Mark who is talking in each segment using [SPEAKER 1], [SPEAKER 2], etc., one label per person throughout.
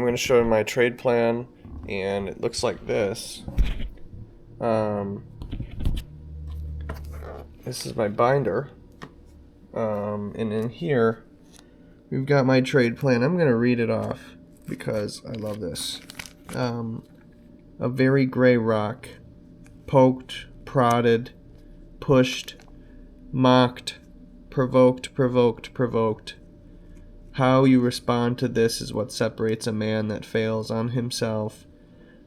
[SPEAKER 1] I'm going to show you my trade plan, and it looks like this. This is my binder, and in here we've got my trade plan. I'm going to read it off because I love this. A very gray rock, poked, prodded, pushed, mocked, provoked, provoked, provoked. How you respond to this is what separates a man that fails on himself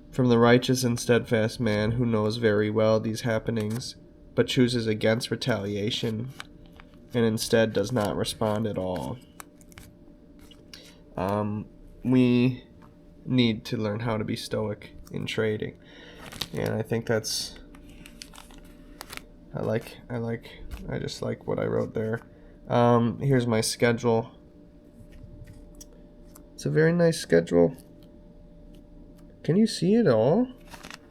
[SPEAKER 1] from the righteous and steadfast man who knows very well these happenings, but chooses against retaliation and instead does not respond at all. We need to learn how to be stoic in trading, and I think that's I just like what I wrote there. Here's my schedule. It's a very nice schedule. Can you see it all?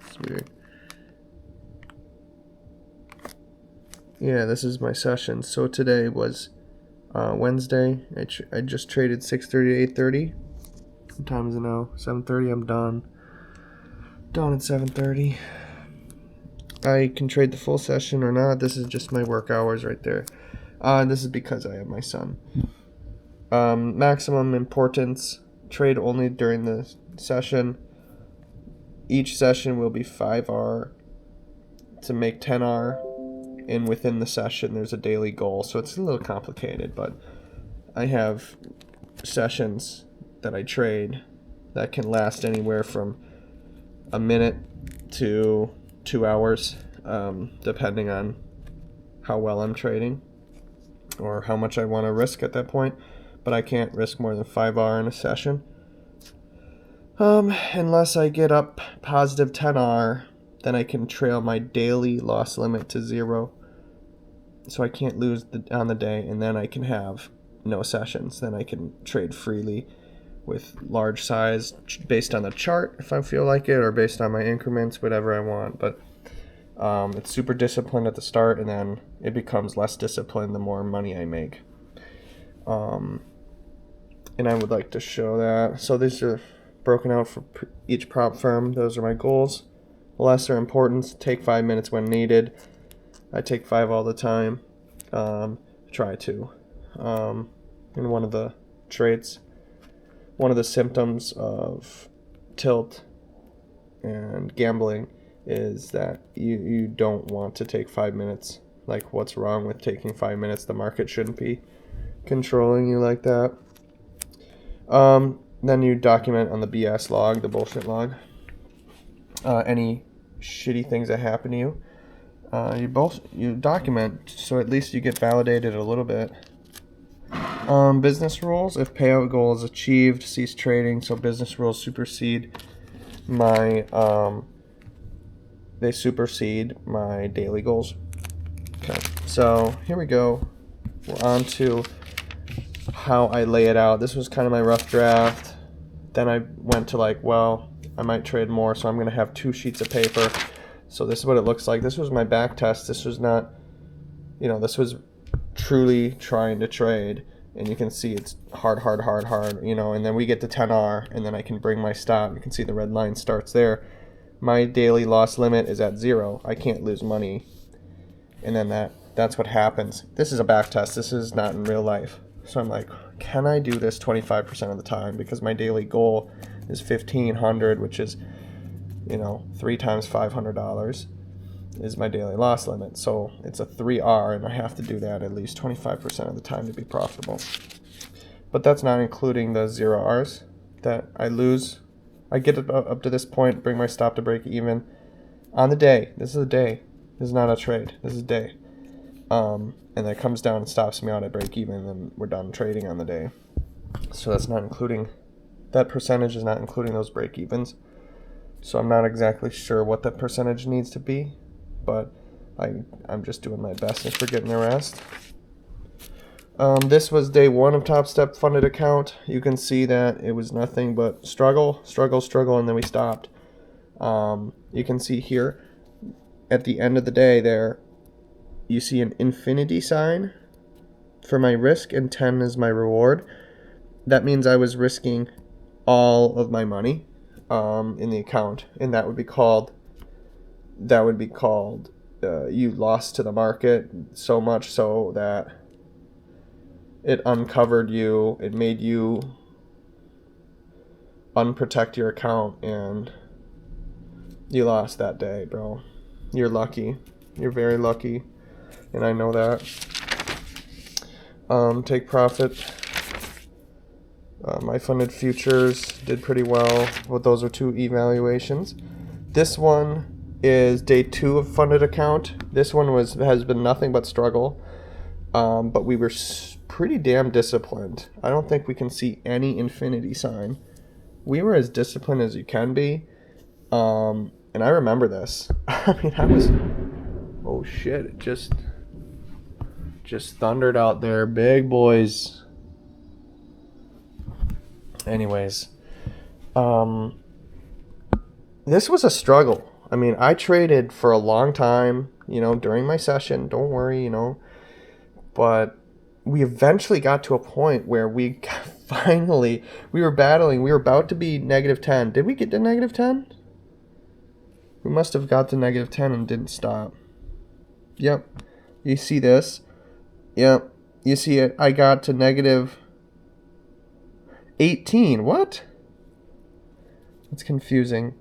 [SPEAKER 1] It's weird. Yeah, this is my session. So today was Wednesday. I just traded 6:30 to 8:30. What time is it now? 7:30. I'm done. Done at 7:30. I can trade the full session or not. This is just my work hours right there. This is because I have my son. Maximum importance. Trade only during the session. Each session will be 5R to make 10R. And within the session, there's a daily goal. So it's a little complicated, but I have sessions that I trade that can last anywhere from a minute to 2 hours, depending on how well I'm trading or how much I want to risk at that point. But I can't risk more than 5R in a session. Unless I get up positive 10R, then I can trail my daily loss limit to 0. So I can't lose on the day, and then I can have no sessions. Then I can trade freely with large size based on the chart if I feel like it, or based on my increments, whatever I want. But it's super disciplined at the start, and then it becomes less disciplined the more money I make. And I would like to show that. So these are broken out for each prop firm. Those are my goals. Lesser importance, take 5 minutes when needed. I take 5 all the time. Try to. And one of the traits, one of the symptoms of tilt and gambling is that you don't want to take 5 minutes. Like, what's wrong with taking 5 minutes? The market shouldn't be controlling you like that. Then you document on the BS log, the bullshit log, any shitty things that happen to you. You document, so at least you get validated a little bit. Business rules: if payout goal is achieved, cease trading. So business rules supersede my daily goals. Okay, so here we go. We're on to how I lay it out. This was kind of my rough draft. Then I went to I might trade more, so I'm going to have 2 sheets of paper. So this is what it looks like. This was my back test. This was not, this was truly trying to trade. And you can see it's hard, and then we get to 10R, and then I can bring my stop. You can see the red line starts there. My daily loss limit is at 0. I can't lose money. And then that's what happens. This is a back test. This is not in real life. So I'm like, can I do this 25% of the time? Because my daily goal is 1,500, which is, 3 times $500 is my daily loss limit. So it's a 3R, and I have to do that at least 25% of the time to be profitable. But that's not including the 0Rs that I lose. I get up to this point, bring my stop to break even on the day. This is a day. This is not a trade. This is a day. And that comes down and stops me out at break even, and then we're done trading on the day. So that's not including, that percentage is not including those break evens. So I'm not exactly sure what that percentage needs to be, but I'm just doing my best and forgetting the rest. This was day 1 of Top Step funded account. You can see that it was nothing but struggle, and then we stopped. You can see here at the end of the day there, you see an infinity sign for my risk, and 10 is my reward. That means I was risking all of my money in the account, and that would be called you lost to the market, so much so that it uncovered you, it made you unprotect your account, and you lost that day, bro. You're lucky. You're very lucky, and I know that. Take profit. My funded futures did pretty well. Well, those are 2 evaluations. This one is day 2 of funded account. This one has been nothing but struggle, but we were pretty damn disciplined. I don't think we can see any infinity sign. We were as disciplined as you can be, and I remember this. I mean, oh shit! It just thundered out there, big boys. Anyways, this was a struggle. I mean, I traded for a long time, during my session. Don't worry, but we eventually got to a point where we were battling. We were about to be -10. Did we get to -10? We must have got to -10 and didn't stop. Yep. You see this? Yep. You see it. I got to -18. What? It's confusing.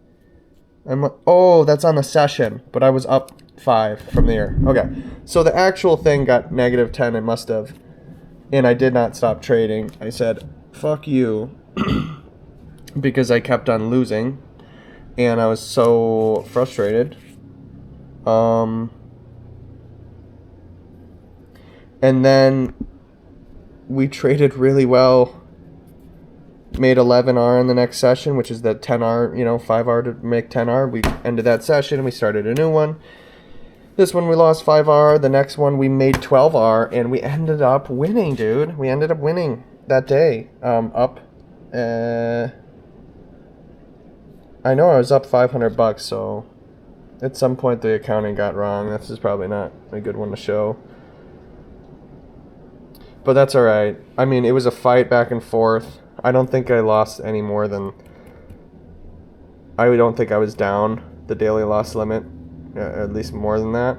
[SPEAKER 1] That's on the session, but I was up 5 from there. Okay. So the actual thing got -10. It must have. And I did not stop trading. I said, fuck you, because I kept on losing, and I was so frustrated. And then we traded really well, made 11R in the next session, which is the 10R, 5R to make 10R. We ended that session, we started a new one. This one we lost 5R. The next one we made 12R, and we ended up winning, dude. We ended up winning that day. I know I was up $500, so at some point the accounting got wrong. This is probably not a good one to show. But that's alright. I mean, it was a fight back and forth. I don't think I lost any more than... I don't think I was down the daily loss limit. At least more than that.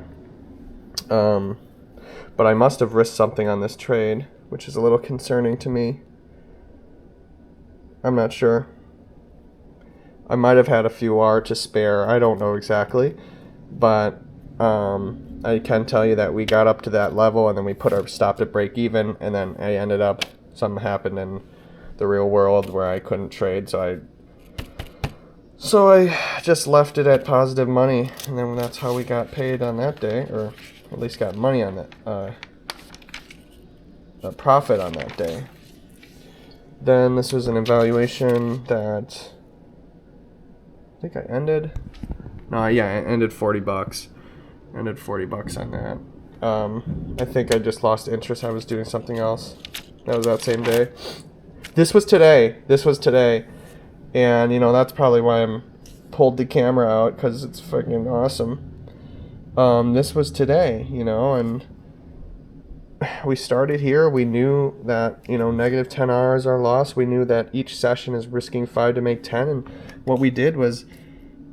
[SPEAKER 1] But I must have risked something on this trade, which is a little concerning to me. I'm not sure. I might have had a few R to spare. I don't know exactly. But I can tell you that we got up to that level, and then we stopped at break even, and then something happened in the real world where I couldn't trade, so I just left it at positive money, and then that's how we got paid on that day, or at least got money on that, a profit on that day. Then this was an evaluation that I think I ended. I ended $40. Ended $40 on that. I think I just lost interest. I was doing something else. That was that same day. This was today. And, that's probably why I'm pulled the camera out, because it's fucking awesome. This was today, and we started here. We knew that, -10R is our loss. We knew that each session is risking 5 to make 10. And what we did was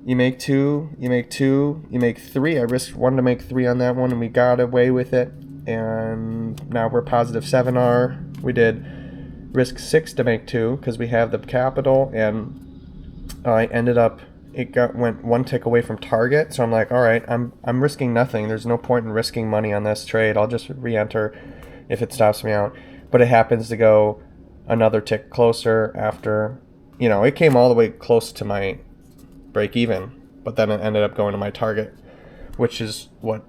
[SPEAKER 1] you make 2, you make 2, you make 3. I risked 1 to make 3 on that one, and we got away with it. And now we're positive 7R. We did risk 6 to make 2 because we have the capital, and I ended up went 1 tick away from target, so I'm like, all right, I'm risking nothing. There's no point in risking money on this trade. I'll just re-enter if it stops me out. But it happens to go another tick closer after, it came all the way close to my break even, but then it ended up going to my target, which is what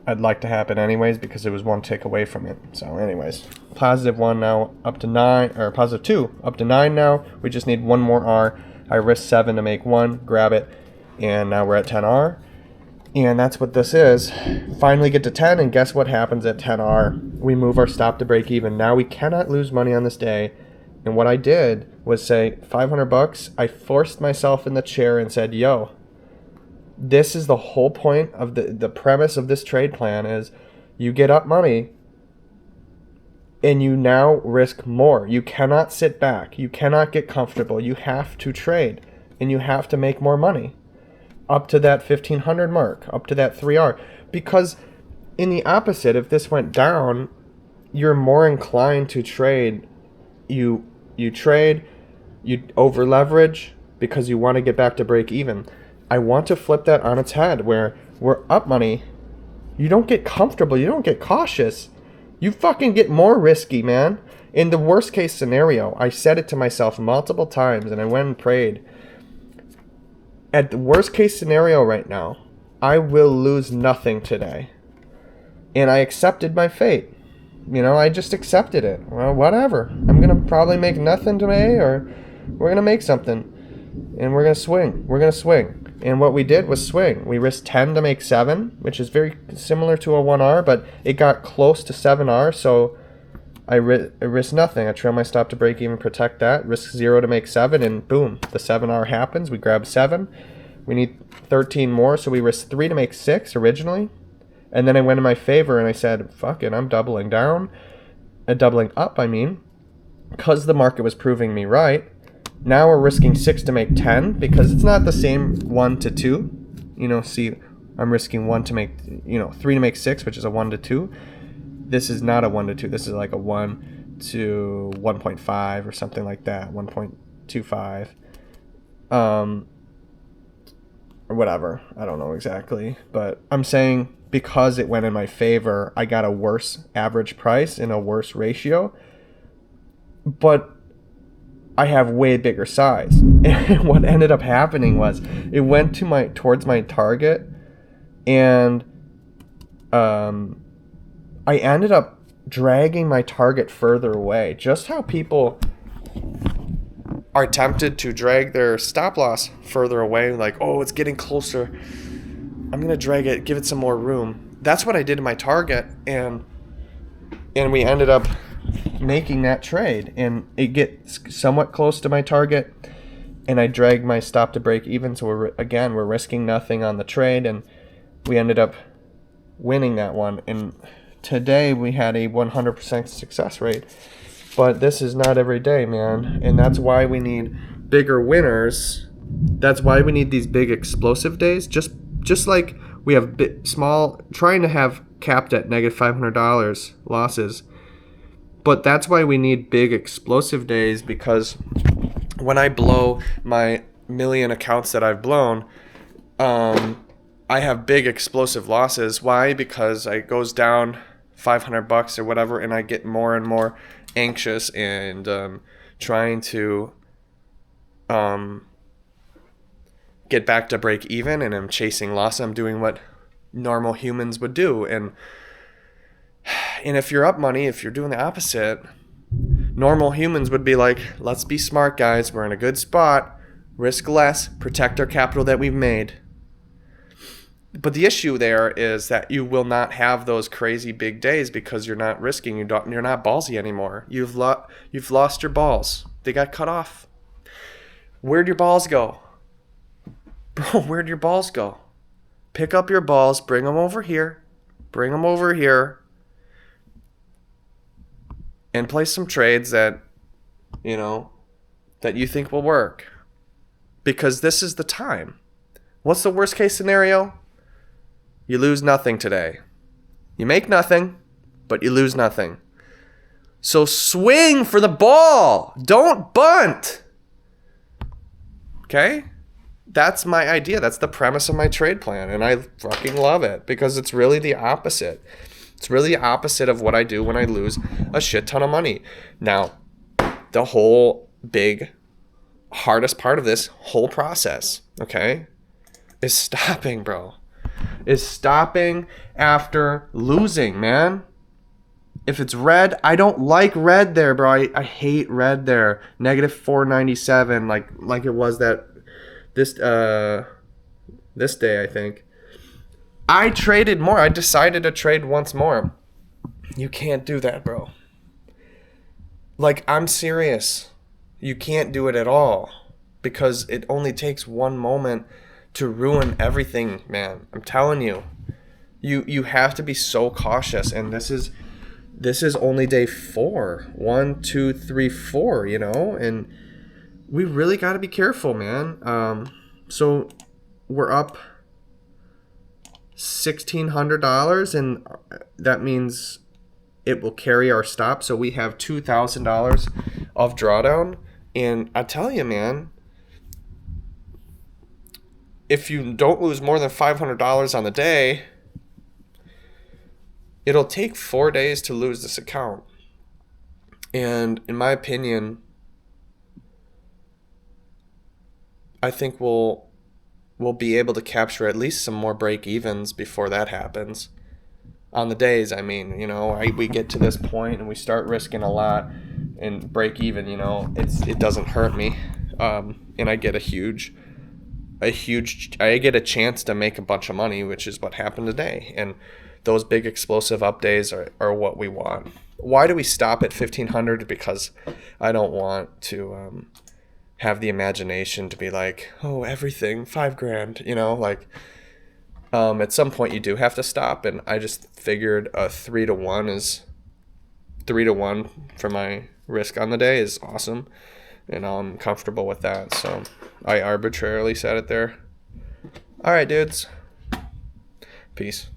[SPEAKER 1] I'd like to happen anyways, because it was 1 tick away from it. So anyways, positive 1 now up to 9, or positive 2 up to 9 now. We just need 1 more R. I risked 7 to make 1, grab it, and now we're at 10R. And that's what this is. Finally get to 10, and guess what happens at 10R? We move our stop to break even. Now we cannot lose money on this day. And what I did was say, $500. I forced myself in the chair and said, yo, this is the whole point of the premise of this trade plan is you get up money and you now risk more. You cannot sit back. You cannot get comfortable. You have to trade, and you have to make more money up to that 1500 mark, up to that 3R. Because in the opposite, if this went down, you're more inclined to trade. You trade, you over leverage because you want to get back to break even. I want to flip that on its head where we're up money. You don't get comfortable. You don't get cautious. You fucking get more risky, man. In the worst case scenario, I said it to myself multiple times and I went and prayed. At the worst case scenario right now, I will lose nothing today. And I accepted my fate. I just accepted it. Well, whatever. I'm going to probably make nothing today, or we're going to make something. And we're going to swing. We're going to swing. And what we did was swing. We risked 10 to make 7, which is very similar to a 1R, but it got close to 7R, so I risked nothing. I trail my stop to break even, protect that. Risk 0 to make 7, and boom, the 7R happens. We grab 7. We need 13 more, so we risked 3 to make 6 originally. And then I went in my favor, and I said, fuck it, I'm doubling down. Doubling up, because the market was proving me right. Now we're risking 6 to make 10, because it's not the same 1 to 2. See, I'm risking 1 to make, 3 to make 6, which is a 1 to 2. This is not a 1 to 2. This is like a 1 to 1.5 or something like that, 1.25. Or whatever. I don't know exactly. But I'm saying because it went in my favor, I got a worse average price and a worse ratio. But I have way bigger size. And what ended up happening was it went towards my target, and I ended up dragging my target further away. Just how people are tempted to drag their stop loss further away, like, oh, it's getting closer, I'm gonna drag it, give it some more room. That's what I did to my target, and we ended up making that trade, and it gets somewhat close to my target, and I dragged my stop to break even, so we're risking nothing on the trade, and we ended up winning that one. And today we had a 100% success rate, but this is not every day, man, and that's why we need bigger winners. That's why we need these big explosive days, just like we have small, trying to have capped at negative $500 losses. But that's why we need big explosive days, because when I blow my million accounts that I've blown, I have big explosive losses. Why? Because it goes down $500 or whatever, and I get more and more anxious and trying to get back to break even, and I'm chasing loss. I'm doing what normal humans would do, and if you're up money, if you're doing the opposite, normal humans would be like, let's be smart, guys. We're in a good spot. Risk less. Protect our capital that we've made. But the issue there is that you will not have those crazy big days because you're not risking. You're not ballsy anymore. You've lost your balls. They got cut off. Where'd your balls go? Bro, where'd your balls go? Pick up your balls. Bring them over here. Bring them over here. And play some trades that you think will work. Because this is the time. What's the worst case scenario? You lose nothing today. You make nothing, but you lose nothing. So swing for the ball. Don't bunt. Okay? That's my idea. That's the premise of my trade plan. And I fucking love it because it's really the opposite. It's really the opposite of what I do when I lose a shit ton of money. Now, the whole big, hardest part of this whole process, okay, is stopping, bro. Is stopping after losing, man. If it's red, I don't like red there, bro. I hate red there. Negative 497, like it was this day, I think. I traded more. I decided to trade once more. You can't do that, bro. Like, I'm serious. You can't do it at all because it only takes one moment to ruin everything, man. I'm telling you. You have to be so cautious, and this is this is only day 4. 1, 2, 3, 4, you know, and we really got to be careful, man. So we're up $1,600, and that means it will carry our stop. So we have $2,000 of drawdown. And I tell you, man, if you don't lose more than $500 on the day, it'll take 4 days to lose this account. And in my opinion, I think we'll be able to capture at least some more break evens before that happens. On the days, I mean, you know, we get to this point and we start risking a lot and break even, you know, it doesn't hurt me. And I get I get a chance to make a bunch of money, which is what happened today. And those big explosive up days are what we want. Why do we stop at 1,500? Because I don't want to have the imagination to be like, oh, everything $5,000, you know, like at some point you do have to stop. And I just figured a 3-to-1 is 3-to-1 for my risk on the day is awesome, and I'm comfortable with that. So I arbitrarily set it there. All right, dudes. Peace.